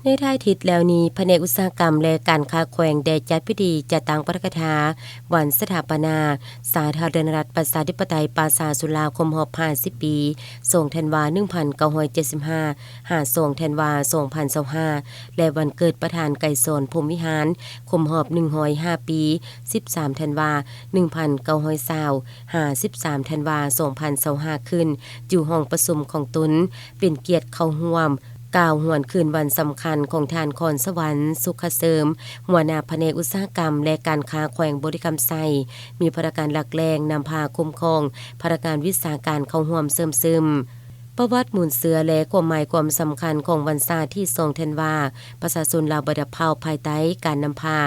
ในท้ายทิศแล้วนี้แผนกอุตสาหกรรมและการค้าแขวงได้จัดพิธีจัดตั้งปาฐกถาวันสถาปนาสาธารณรัฐประชาธิปไตยปราสาทสุลาวครบรอบ50 ปีส่งธันวา1975หาส่งธันวา2025และวันเกิดประธานไกรสอนพรหมวิหารครบรอบ105 ปี13ธันวา1920หา13ธันวา2025ขึ้นอยู่ห้องประชุมของตนเป็นเกียรติเข้าร่วมกล่าวหวนคืนวันสำคัญของทานครสวรรค์สุขเสริมหัวหน้าแผนกอุตสาหกรรมและการค้าแขวงบริกรรมไซมีพนักงานหลักแรงนำพาคุ้มครองพนักงานวิชาการเข้าร่วมเสริมซึมประวัติหมุนเสือและความหมายความสำคัญของวันศาสตร์ที่2ธันวาประชาชนลาวบดับเผาภายใต้การนำพา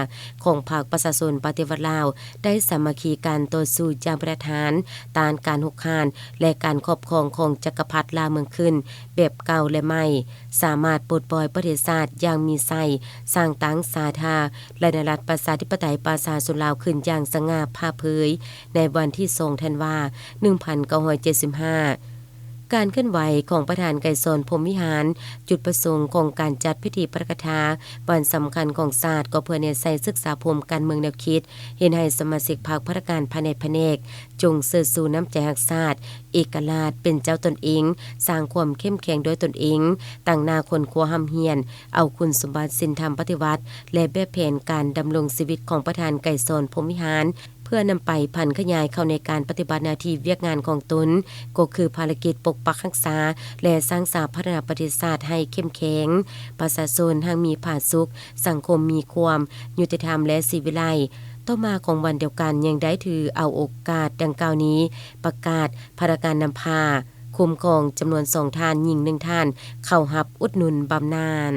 ของภาคประชาชนปฏิวัติลาวได้สามัคคีกันต่อสู้อย่างประทานต้านการหุกคานและการครอบครองของจักรพรรดิลาวเมืองขึ้นแบบเก่าและใหม่สามารถปลดปล่อยประเทศชาติอย่างมีไส้สร้างตั้งสาธาและรัฐประชาธิปไตยประชาชนลาวขึ้นอย่างสง่าผ่าเผยในวันที่2ธันวา1975การเคลื่อนไหวของประธานไกรสอนพรหมวิหารจุดประสงค์ของการจัดพิธีปาฐกถาวันสำคัญของศาสตร์ก็เพื่อเน้นใส่ศึกษาภูมิการเมืองแนวคิดเห็นให้สมาชิกพรรคพนักงานภายในแผนกจงเสริฐสู่น้ำใจรักชาติเอกราชเป็นเจ้าตนเองสร้างความเข้มแข็งโดยตนเองตั้งหน้าคนครัวหำเฮียนเอาคุณสมบัติศีลธรรมปฏิวัติและแบบแผนการดำรงชีวิตของประธานไกรสอนพรหมวิหารเพื่อนำไปพันขยายเข้าในการปฏิบัติหน้าที่เวียกงานของตนก็คือภารกิจปกปักรักษาและสร้างสาพัฒนาประเทศชาติให้เข้มแข็งประชาชนทั้งมีผาสุขสังคมมีความยุติธรรมและศิวิไลต่อมาของวันเดียวกันยังได้ถือเอาโอกาสดังกล่าวนี้ประกาศพนักงานนำพาคุ้มครองจำนวน2ท่านหญิง1ท่านเข้ารับอุดหนุนบำนาญ